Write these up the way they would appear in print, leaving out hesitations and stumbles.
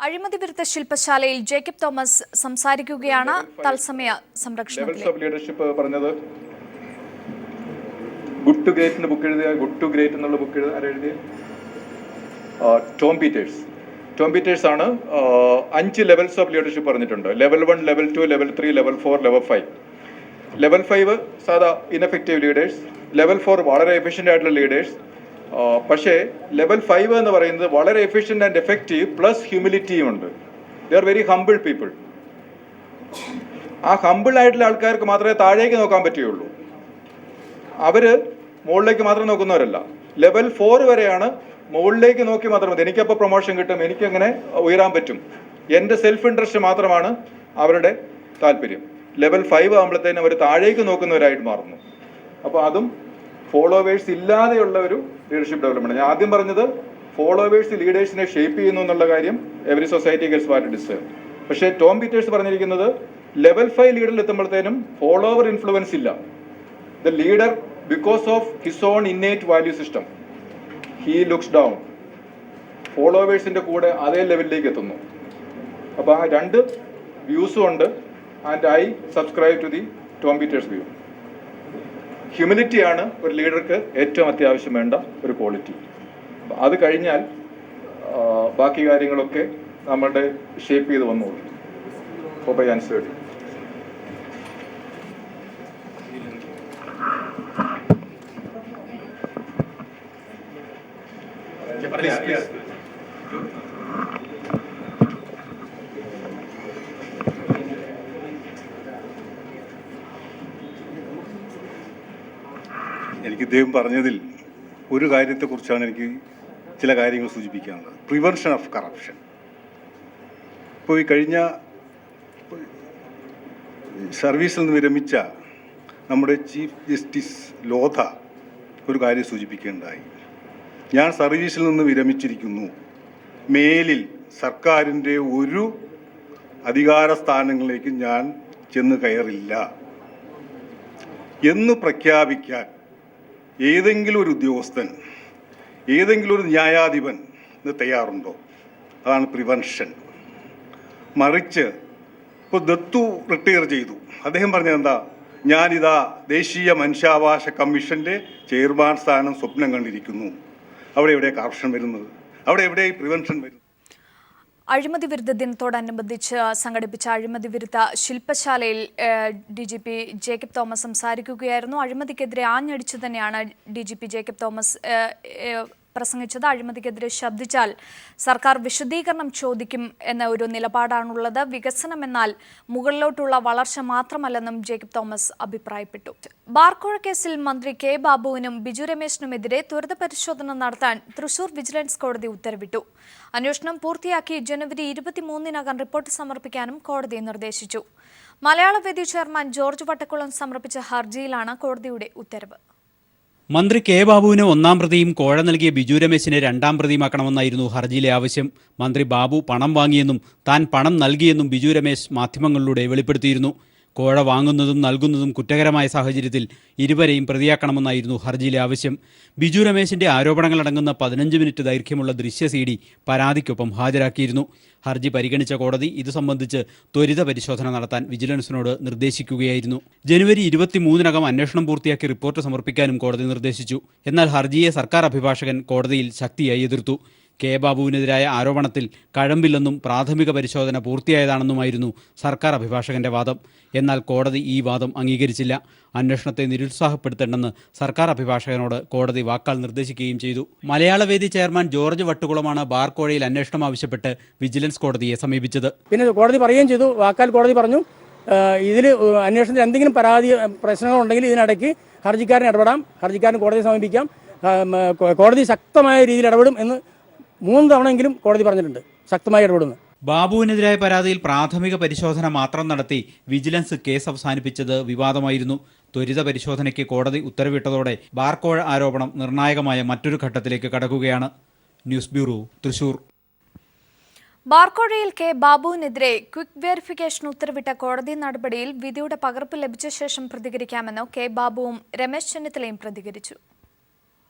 അഴിമതി വിരുദ്ധ ശില്പശാലയിൽ Jacob Thomas സംസാരിക്കുകയാണ്. തത്സമയ സംരക്ഷണത്തിൽ ലീഡർഷിപ്പ് പറഞ്ഞത് ഗുഡ് ടു ഗ്രേറ്റ് ബുക്ക് എഴുതിയ ഗുഡ് ടു ഗ്രേറ്റ് എന്നുള്ള ബുക്ക് എഴുതിയ ടോം പീറ്റേഴ്സ് ആണ് 5 ലെവൽസ് ഓഫ് ലീഡർഷിപ്പ് പറഞ്ഞിട്ടുണ്ട്. Level 1, level 2, level 3, level 4, level 5. Level 5 സാധാ ഇൻഎഫക്റ്റീവ് ലീഡേഴ്സ്, ലെവൽ 4 വളരെ എഫിഷ്യൻ്റ് ആയിട്ടുള്ള ലീഡേഴ്സ്. പക്ഷേ ലെവൽ 5 എന്ന് പറയുന്നത് വളരെ എഫിഷ്യൻ്റ് ആൻഡ് എഫക്റ്റീവ് പ്ലസ് ഹ്യൂമിലിറ്റിയും ഉണ്ട്. They are very humble people. ആ ഹംബിൾ ആയിട്ടുള്ള ആൾക്കാർക്ക് മാത്രമേ താഴേക്ക് നോക്കാൻ പറ്റുകയുള്ളൂ. അവർ മുകളിലേക്ക് മാത്രം നോക്കുന്നവരല്ല. ലെവൽ 4 വരെയാണ് മുകളിലേക്ക് നോക്കി മാത്രം മതി. എനിക്കപ്പോൾ പ്രൊമോഷൻ കിട്ടും, എനിക്കങ്ങനെ ഉയരാൻ പറ്റും, എൻ്റെ സെൽഫ് ഇൻട്രസ്റ്റ് മാത്രമാണ് അവരുടെ താല്പര്യം. ലെവൽ 5 ആകുമ്പോഴത്തേനും അവർ താഴേക്ക് നോക്കുന്നവരായിട്ട് മാറുന്നു. അപ്പോൾ അതും ഫോളോവേഴ്സ് ഇല്ലാതെയുള്ള ഒരു ലീഡർഷിപ്പ് ഡെവലപ്മെന്റ്. ഞാൻ ആദ്യം പറഞ്ഞത് ഫോളോവേഴ്സ് ലീഡേഴ്സിനെ ഷേപ്പ് ചെയ്യുന്നു എന്നുള്ള കാര്യം every society gets what it deserve. പക്ഷേ ടോം പീറ്റേഴ്സ് പറഞ്ഞിരിക്കുന്നത് ലെവൽ 5 ലീഡറിൽ എത്തുമ്പോഴത്തേനും ഫോളോവർ ഇൻഫ്ലുവൻസ് ഇല്ല. The leader because of his own innate value system he looks down. ഫോളോവേഴ്സിന്റെ കൂടെ അതേ ലെവലിലേക്ക് എത്തുന്നു. അപ്പോൾ ആ 2 വ്യൂസും ഉണ്ട്. And I subscribe to the Tom Peters view. ഹ്യൂമിലിറ്റിയാണ് ഒരു ലീഡർക്ക് ഏറ്റവും അത്യാവശ്യം വേണ്ട ഒരു ക്വാളിറ്റി. അത് കഴിഞ്ഞാൽ ബാക്കി കാര്യങ്ങളൊക്കെ നമ്മളുടെ ഷേപ്പ് ചെയ്ത് വന്നോളൂ. Hope I answered. എനിക്ക് ഇദ്ദേഹം പറഞ്ഞതിൽ ഒരു കാര്യത്തെക്കുറിച്ചാണ് എനിക്ക് ചില കാര്യങ്ങൾ സൂചിപ്പിക്കാനുള്ളത്. Prevention of corruption. ഇപ്പോൾ ഈ കഴിഞ്ഞ സർവീസിൽ നിന്ന് വിരമിച്ച നമ്മുടെ ചീഫ് ജസ്റ്റിസ് ലോധ ഒരു കാര്യം സൂചിപ്പിക്കുകയുണ്ടായി. ഞാൻ സർവീസിൽ നിന്ന് വിരമിച്ചിരിക്കുന്നു, മേലിൽ സർക്കാരിൻ്റെ ഒരു അധികാര സ്ഥാനങ്ങളിലേക്ക് ഞാൻ ചെന്ന് കയറില്ല എന്ന് പ്രഖ്യാപിക്കാൻ ഏതെങ്കിലും ഒരു ഉദ്യോഗസ്ഥൻ, ഏതെങ്കിലും ഒരു ന്യായാധിപൻ ഇത് തയ്യാറുണ്ടോ? അതാണ് പ്രിവെൻഷൻ. മറിച്ച് ഇപ്പോൾ ദത്തു റിട്ടയർ ചെയ്തു, അദ്ദേഹം പറഞ്ഞത് എന്താ? ഞാനിതാ ദേശീയ മനുഷ്യാവകാശ കമ്മീഷൻ്റെ ചെയർമാൻ സ്ഥാനം സ്വപ്നം കണ്ടിരിക്കുന്നു. അവിടെ എവിടെ കറപ്ഷൻ വരുന്നത്? അവിടെ എവിടെ പ്രിവെൻഷൻ വരുന്നത്? അഴിമതി വിരുദ്ധ ദിനത്തോടനുബന്ധിച്ച് സംഘടിപ്പിച്ച അഴിമതി വിരുദ്ധ ശില്പശാലയിൽ DGP ജേക്കബ് തോമസ് സംസാരിക്കുകയായിരുന്നു. അഴിമതിക്കെതിരെ ആഞ്ഞടിച്ചു തന്നെയാണ് DGP ജേക്കബ് തോമസ് പ്രസംഗിച്ചത്. അഴിമതിക്കെതിരെ ശബ്ദിച്ചാൽ സർക്കാർ വിശദീകരണം ചോദിക്കും എന്ന ഒരു നിലപാടാണുള്ളത്. വികസനം എന്നാൽ മുകളിലോട്ടുള്ള വളർച്ച മാത്രമല്ലെന്നും ജേക്കബ് തോമസ് അഭിപ്രായപ്പെട്ടു. ബാർക്കോഴ കേസിൽ മന്ത്രി കെ ബാബുവിനും ബിജു രമേശിനുമെതിരെ ത്വരിത പരിശോധന നടത്താൻ തൃശൂർ വിജിലൻസ് കോടതി ഉത്തരവിട്ടു. അന്വേഷണം പൂർത്തിയാക്കി ജനുവരി 23-നകം റിപ്പോർട്ട് സമർപ്പിക്കാനും കോടതി നിർദ്ദേശിച്ചു. മലയാളവേദി ചെയർമാൻ ജോർജ് വട്ടക്കുളം സമർപ്പിച്ച ഹർജിയിലാണ് കോടതിയുടെ ഉത്തരവ്. മന്ത്രി കെ ബാബുവിന് 1-ാം പ്രതിയും കോഴ നൽകിയ ബിജു രമേശിനെ 2-ാം പ്രതിയുമാക്കണമെന്നായിരുന്നു ഹർജിയിലെ ആവശ്യം. മന്ത്രി ബാബു പണം വാങ്ങിയെന്നും താൻ പണം നൽകിയെന്നും ബിജു രമേശ് മാധ്യമങ്ങളിലൂടെ വെളിപ്പെടുത്തിയിരുന്നു. കോഴ വാങ്ങുന്നതും നൽകുന്നതും കുറ്റകരമായ സാഹചര്യത്തിൽ ഇരുവരെയും പ്രതിയാക്കണമെന്നായിരുന്നു ഹർജിയിലെ ആവശ്യം. ബിജു രമേശിന്റെ ആരോപണങ്ങളടങ്ങുന്ന 15 മിനിറ്റ് ദൈർഘ്യമുള്ള ദൃശ്യ CD പരാതിക്കൊപ്പം ഹാജരാക്കിയിരുന്നു. ഹർജി പരിഗണിച്ച കോടതി ഇതു സംബന്ധിച്ച് ത്വരിത പരിശോധന നടത്താൻ വിജിലൻസിനോട് നിർദ്ദേശിക്കുകയായിരുന്നു. ജനുവരി 23-നകം അന്വേഷണം പൂർത്തിയാക്കി റിപ്പോർട്ട് സമർപ്പിക്കാനും കോടതി നിർദ്ദേശിച്ചു. എന്നാൽ ഹർജിയെ സർക്കാർ അഭിഭാഷകൻ കോടതിയിൽ ശക്തിയായി എതിർത്തു. കെ ബാബുവിനെതിരായ ആരോപണത്തിൽ കഴമ്പില്ലെന്നും പ്രാഥമിക പരിശോധന പൂർത്തിയായതാണെന്നുമായിരുന്നു സർക്കാർ അഭിഭാഷകന്റെ വാദം. എന്നാൽ കോടതി ഈ വാദം അംഗീകരിച്ചില്ല. അന്വേഷണത്തെ നിരുത്സാഹപ്പെടുത്തേണ്ടെന്ന് സർക്കാർ അഭിഭാഷകനോട് കോടതി വാക്കാൽ നിർദ്ദേശിക്കുകയും ചെയ്തു. മലയാളവേദി ചെയർമാൻ ജോർജ് വട്ടുകുളമാണ് ബാർക്കോഴയിൽ അന്വേഷണം ആവശ്യപ്പെട്ട് വിജിലൻസ് കോടതിയെ സമീപിച്ചത്. പിന്നെ കോടതി പറയുകയും ചെയ്തു, വാക്കാൽ കോടതി പറഞ്ഞു, ഇതിൽ അന്വേഷണത്തിൽ എന്തെങ്കിലും പ്രശ്നങ്ങളുണ്ടെങ്കിൽ ഇതിനിടയ്ക്ക് ഹർജിക്കാരൻ ഇടപെടാം, ഹർജിക്കാരൻ കോടതിയെ സമീപിക്കാം, കോടതി ശക്തമായ രീതിയിൽ ഇടപെടും എന്ന് 3 തവണയെങ്കിലും കോടതി പറഞ്ഞിട്ടുണ്ട്. ശക്തമായി ഇടപെടുന്നു. ബാബുവിനെതിരായ പരാതിയിൽ പ്രാഥമിക പരിശോധന മാത്രം നടത്തി വിജിലൻസ് കേസ് അവസാനിപ്പിച്ചത് വിവാദമായിരുന്നു. ത്വരിത പരിശോധനയ്ക്ക് കോടതി ഉത്തരവിട്ടതോടെ ബാർക്കോഴ ആരോപണം നിർണായകമായ മറ്റൊരു ഘട്ടത്തിലേക്ക് കടക്കുകയാണ്. News bureau, Thrissur. ബാർക്കോഴയിൽ കെ ബാബുവിനെതിരെ ക്വിക്ക് വെരിഫിക്കേഷൻ ഉത്തരവിട്ട കോടതി നടപടിയിൽ വിധിയുടെ പകർപ്പ് ലഭിച്ച ശേഷം പ്രതികരിക്കാമെന്ന് കെ ബാബുവും രമേശ് ചെന്നിത്തലയും പ്രതികരിച്ചു.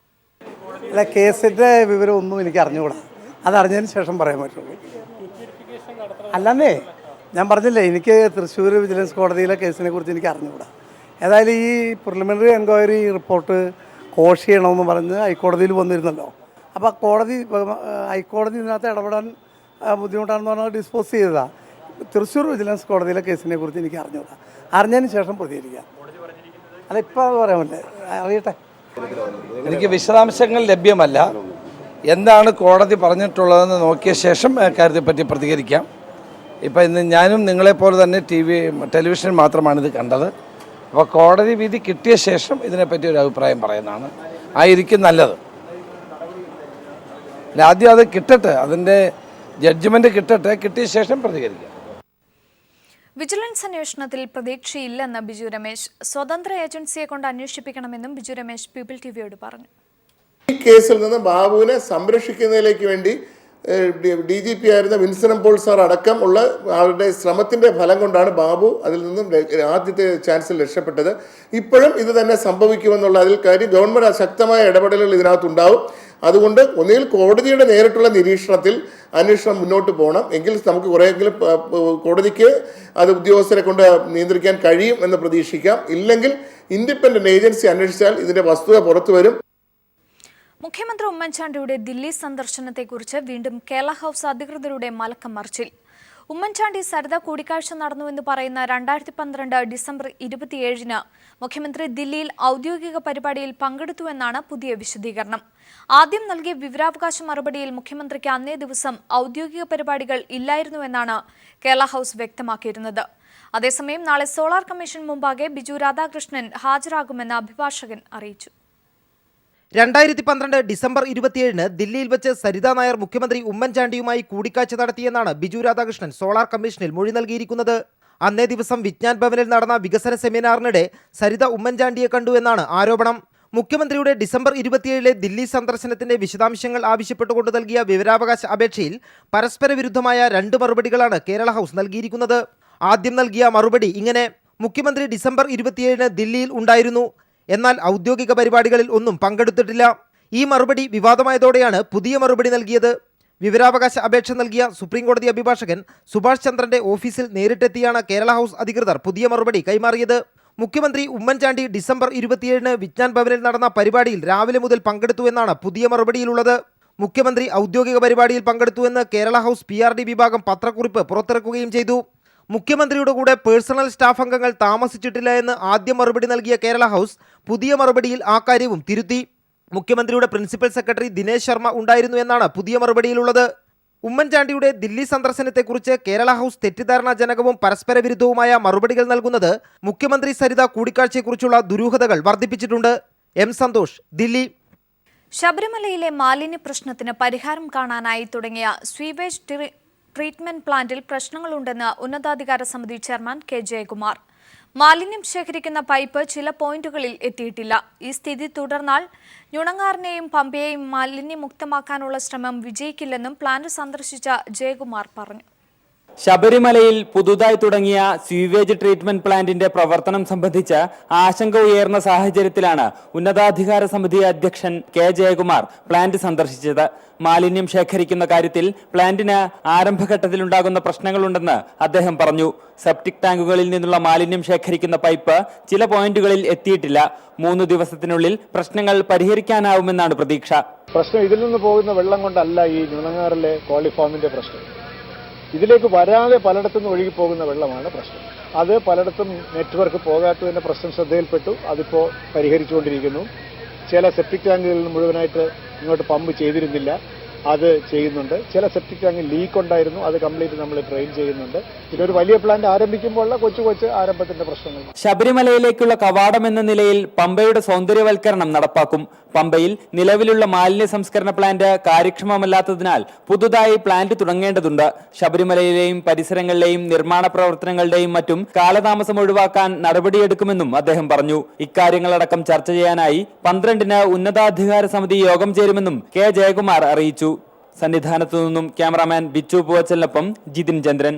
അല്ല, കേസിൻ്റെ വിവരമൊന്നും എനിക്ക് അറിഞ്ഞുകൂടാ. അതറിഞ്ഞതിന് ശേഷം പറയാൻ പറ്റുള്ളൂ. അല്ലെന്നേ, ഞാൻ പറഞ്ഞില്ലേ, എനിക്ക് തൃശ്ശൂർ വിജിലൻസ് കോടതിയിലെ കേസിനെ കുറിച്ച് എനിക്ക് അറിഞ്ഞുകൂടാ. ഏതായാലും ഈ പ്രിലിമിനറി എൻക്വയറി റിപ്പോർട്ട് കോഷ് ചെയ്യണമെന്ന് പറഞ്ഞ് ഹൈക്കോടതിയിൽ വന്നിരുന്നല്ലോ. അപ്പോൾ ഹൈക്കോടതി ഇതിനകത്ത് ഇടപെടാൻ ബുദ്ധിമുട്ടാണെന്ന് പറഞ്ഞാൽ ഡിസ്പോസ് ചെയ്തതാണ്. തൃശ്ശൂർ വിജിലൻസ് കോടതിയിലെ കേസിനെ കുറിച്ച് എനിക്ക് അറിഞ്ഞുകൂടാ. അറിഞ്ഞതിന് ശേഷം പ്രതികരിക്കാം. അല്ല, ഇപ്പോൾ അത് പറയാമല്ലേ, അറിയട്ടെ. എനിക്ക് വിശദാംശങ്ങൾ ലഭ്യമല്ല. എന്താണ് കോടതി പറഞ്ഞിട്ടുള്ളതെന്ന് നോക്കിയ ശേഷം കാര്യത്തെപ്പറ്റി പ്രതികരിക്കാം. ഇപ്പം ഇന്ന് ഞാനും നിങ്ങളെപ്പോലെ തന്നെ ടെലിവിഷൻ മാത്രമാണ് ഇത് കണ്ടത്. അപ്പോൾ കോടതി വിധി കിട്ടിയ ശേഷം ഇതിനെപ്പറ്റി ഒരു അഭിപ്രായം പറയുന്നതാണ് ആയിരിക്കും നല്ലത്. ആദ്യം അത് കിട്ടട്ടെ, അതിൻ്റെ ജഡ്ജ്മെൻറ്റ് കിട്ടട്ടെ, കിട്ടിയ ശേഷം പ്രതികരിക്കാം. വിജിലൻസ് അന്വേഷണത്തിൽ പ്രതീക്ഷയില്ലെന്ന് ബിജു രമേശ്. സ്വതന്ത്ര ഏജൻസിയെ കൊണ്ട് അന്വേഷിപ്പിക്കണമെന്നും ബിജു രമേശ് പീപ്പിൾ ടിവിയോട് പറഞ്ഞു. ഈ കേസിൽ നിന്ന് ബാബുവിനെ സംരക്ഷിക്കുന്നതിലേക്ക് വേണ്ടി DGP ആയിരുന്ന വിൻസൻ പോൾ സാർ അടക്കം ഉള്ള ആളുടെ ശ്രമത്തിൻ്റെ ഫലം കൊണ്ടാണ് ബാബു അതിൽ നിന്നും ആദ്യത്തെ ചാൻസിൽ രക്ഷപ്പെട്ടത്. ഇപ്പോഴും ഇത് തന്നെ സംഭവിക്കുമെന്നുള്ള അതിൽ കാര്യം ഗവൺമെൻറ് ശക്തമായ ഇടപെടലുകൾ ഇതിനകത്തുണ്ടാവും. അതുകൊണ്ട് ഒന്നുകിൽ കോടതിയുടെ നേരിട്ടുള്ള നിരീക്ഷണത്തിൽ അന്വേഷണം മുന്നോട്ട് പോകണം, എങ്കിൽ നമുക്ക് കുറേയെങ്കിലും കോടതിക്ക് അത് ഉദ്യോഗസ്ഥരെ കൊണ്ട് നിയന്ത്രിക്കാൻ കഴിയും എന്ന് പ്രതീക്ഷിക്കാം. ഇല്ലെങ്കിൽ ഇൻഡിപെൻഡന്റ് ഏജൻസി അന്വേഷിച്ചാൽ ഇതിൻ്റെ വസ്തുത പുറത്തു വരും. മുഖ്യമന്ത്രി ഉമ്മൻചാണ്ടിയുടെ ദില്ലി സന്ദർശനത്തെക്കുറിച്ച് വീണ്ടും കേരള ഹൌസ് അധികൃതരുടെ മലക്കം മറിച്ചിൽ. ഉമ്മൻചാണ്ടി സരിത കൂടിക്കാഴ്ച നടന്നുവെന്ന് പറയുന്ന 2012 ഡിസംബർ 27-ന് മുഖ്യമന്ത്രി ദില്ലിയിൽ ഔദ്യോഗിക പരിപാടിയിൽ പങ്കെടുത്തുവെന്നാണ് പുതിയ വിശദീകരണം. ആദ്യം നൽകിയ വിവരാവകാശ മറുപടിയിൽ മുഖ്യമന്ത്രിക്ക് അന്നേ ദിവസം ഔദ്യോഗിക പരിപാടികൾ ഇല്ലായിരുന്നുവെന്നാണ് കേരള ഹൌസ് വ്യക്തമാക്കിയിരുന്നത്. അതേസമയം നാളെ സോളാർ കമ്മീഷൻ മുമ്പാകെ ബിജു രാധാകൃഷ്ണൻ ഹാജരാകുമെന്ന് അഭിഭാഷകൻ അറിയിച്ചു. 2012 ഡിസംബർ 27-ന് ദില്ലിയിൽ വെച്ച് സരിതാ നായർ മുഖ്യമന്ത്രി ഉമ്മൻചാണ്ടിയുമായി കൂടിക്കാഴ്ച നടത്തിയെന്നാണ് ബിജു രാധാകൃഷ്ണൻ സോളാർ കമ്മീഷനിൽ മൊഴി നൽകിയിരിക്കുന്നത്. അന്നേ ദിവസം വിജ്ഞാൻ ഭവനിൽ നടന്ന വികസന സെമിനാറിനിടെ സരിത ഉമ്മൻചാണ്ടിയെ കണ്ടു എന്നാണ് ആരോപണം. മുഖ്യമന്ത്രിയുടെ ഡിസംബർ 27-ലെ ദില്ലി സന്ദർശനത്തിന്റെ വിശദാംശങ്ങൾ ആവശ്യപ്പെട്ടുകൊണ്ട് നൽകിയ വിവരാവകാശ അപേക്ഷയിൽ പരസ്പര വിരുദ്ധമായ 2 മറുപടികളാണ് കേരള ഹൌസ് നൽകിയിരിക്കുന്നത്. ആദ്യം നൽകിയ മറുപടി ഇങ്ങനെ: മുഖ്യമന്ത്രി ഡിസംബർ 27-ന് ദില്ലിയിൽ ഉണ്ടായിരുന്നു, എന്നാൽ ഔദ്യോഗിക പരിപാടികളിൽ ഒന്നും പങ്കെടുത്തിട്ടില്ല. ഈ മറുപടി വിവാദമായതോടെയാണ് പുതിയ മറുപടി നൽകിയത്. വിവരാവകാശ അപേക്ഷ നൽകിയ സുപ്രീം കോടതി അഭിഭാഷകൻ സുഭാഷ് ചന്ദ്രന്റെ ഓഫീസിൽ നേരിട്ടെത്തിയാണ് കേരള ഹൌസ് അധികൃതർ പുതിയ മറുപടി കൈമാറിയത്. മുഖ്യമന്ത്രി ഉമ്മൻചാണ്ടി ഡിസംബർ 27-ന് വിജ്ഞാൻ ഭവനിൽ നടന്ന പരിപാടിയിൽ രാവിലെ മുതൽ പങ്കെടുത്തുവെന്നാണ് പുതിയ മറുപടിയിലുള്ളത്. മുഖ്യമന്ത്രി ഔദ്യോഗിക പരിപാടിയിൽ പങ്കെടുത്തുവെന്ന് കേരള ഹൌസ് PRD വിഭാഗം പത്രക്കുറിപ്പ് പുറത്തിറക്കുകയും ചെയ്തു. മുഖ്യമന്ത്രിയുടെ കൂടെ പേഴ്സണൽ സ്റ്റാഫ് അംഗങ്ങൾ താമസിച്ചിട്ടില്ല എന്ന് ആദ്യം മറുപടി നൽകിയ കേരള ഹൌസ് പുതിയ മറുപടിയിൽ ആ കാര്യവും തിരുത്തി. മുഖ്യമന്ത്രിയുടെ പ്രിൻസിപ്പൽ സെക്രട്ടറി ദിനേശ് ശർമ്മ ഉണ്ടായിരുന്നു എന്നാണ് പുതിയ മറുപടിയിലുള്ളത്. ഉമ്മൻചാണ്ടിയുടെ ദില്ലി സന്ദർശനത്തെക്കുറിച്ച് കേരള ഹൌസ് തെറ്റിദ്ധാരണാജനകവും പരസ്പര വിരുദ്ധവുമായ മറുപടികൾ നൽകുന്നത് മുഖ്യമന്ത്രി സരിത കൂടിക്കാഴ്ചയെക്കുറിച്ചുള്ള ദുരൂഹതകൾ വർദ്ധിപ്പിച്ചിട്ടുണ്ട്. M. സന്തോഷ്, ദില്ലി. ശബരിമലയിലെ മാലിന്യ പ്രശ്നത്തിന് പരിഹാരം കാണാനായി തുടങ്ങിയ സ്വീവേജ് ട്രീറ്റ്മെന്റ് പ്ലാന്റിൽ പ്രശ്നങ്ങളുണ്ടെന്ന് ഉന്നതാധികാര സമിതി ചെയർമാൻ K. ജയകുമാർ. മാലിന്യം ശേഖരിക്കുന്ന പൈപ്പ് ചില പോയിന്റുകളിൽ എത്തിയിട്ടില്ല. ഈ സ്ഥിതി തുടർന്നാൽ ഞുണങ്ങാറിനെയും പമ്പയെയും മാലിന്യമുക്തമാക്കാനുള്ള ശ്രമം വിജയിക്കില്ലെന്നും പ്ലാന്റ് സന്ദർശിച്ച ജയകുമാർ പറഞ്ഞു. ശബരിമലയിൽ പുതുതായി തുടങ്ങിയ സ്വീവേജ് ട്രീറ്റ്മെന്റ് പ്ലാന്റിന്റെ പ്രവർത്തനം സംബന്ധിച്ച് ആശങ്ക ഉയർന്ന സാഹചര്യത്തിലാണ് ഉന്നതാധികാര സമിതി അധ്യക്ഷൻ K. ജയകുമാർ പ്ലാന്റ് സന്ദർശിച്ചത്. മാലിന്യം ശേഖരിക്കുന്ന കാര്യത്തിൽ പ്ലാന്റിന് ആരംഭഘട്ടത്തിലുണ്ടാകുന്ന പ്രശ്നങ്ങളുണ്ടെന്ന് അദ്ദേഹം പറഞ്ഞു. സെപ്റ്റിക് ടാങ്കുകളിൽ നിന്നുള്ള മാലിന്യം ശേഖരിക്കുന്ന പൈപ്പ് ചില പോയിന്റുകളിൽ എത്തിയിട്ടില്ല. 3 ദിവസത്തിനുള്ളിൽ പ്രശ്നങ്ങൾ പരിഹരിക്കാനാവുമെന്നാണ് പ്രതീക്ഷ. പ്രശ്നം ഇതിൽ നിന്ന് പോകുന്ന വെള്ളം കൊണ്ടല്ല ഈ ന്യൂനങ്ങാറിലെ കോളിഫോമിന്റെ പ്രശ്നം. ഇതിലേക്ക് വരാതെ പലയിടത്തുനിന്ന് ഒഴുകിപ്പോകുന്ന വെള്ളമാണ് പ്രശ്നം. അത് പലയിടത്തും നെറ്റ്വർക്ക് പോകാത്തതിന്റെ പ്രശ്നം ശ്രദ്ധയിൽപ്പെട്ടു. അതിപ്പോൾ പരിഹരിച്ചുകൊണ്ടിരിക്കുന്നു. ചില സെപ്റ്റിക് ടാങ്കുകളിൽ നിന്ന് മുഴുവനായിട്ട് ഇങ്ങോട്ട് പമ്പ് ചെയ്തിരുന്നില്ല, അത് ചെയ്യുന്നുണ്ട്. ചില സെപ്റ്റിക് ടാങ്കിൽ ലീക്ക് ഉണ്ടായിരുന്നു, അത് കംപ്ലീറ്റ് നമ്മൾ ട്രെയിൻ ചെയ്യുന്നുണ്ട്. ഇതൊരു വലിയ പ്ലാന്റ് ആരംഭിക്കുമ്പോൾ കൊച്ചു ആരംഭത്തിന്റെ പ്രശ്നങ്ങൾ. ശബരിമലയിലേക്കുള്ള കവാടം എന്ന നിലയിൽ പമ്പയുടെ സൗന്ദര്യവൽക്കരണം നടപ്പാക്കും. പമ്പയിൽ നിലവിലുള്ള മാലിന്യ സംസ്കരണ പ്ലാന്റ് കാര്യക്ഷമമല്ലാത്തതിനാൽ പുതുതായി പ്ലാന്റ് തുടങ്ങേണ്ടതുണ്ട്. ശബരിമലയിലെയും പരിസരങ്ങളിലെയും നിർമ്മാണ പ്രവർത്തനങ്ങളുടെയും മറ്റും കാലതാമസം ഒഴിവാക്കാൻ നടപടിയെടുക്കുമെന്നും അദ്ദേഹം പറഞ്ഞു. ഇക്കാര്യങ്ങളടക്കം ചർച്ച ചെയ്യാനായി 12-ന് ഉന്നതാധികാര സമിതി യോഗം ചേരുമെന്നും K. ജയകുമാർ അറിയിച്ചു. സന്നിധാനത്തു നിന്നും ക്യാമറാമാൻ ബിച്ചു പൂവച്ചലിനൊപ്പം ജിതിൻ ചന്ദ്രൻ.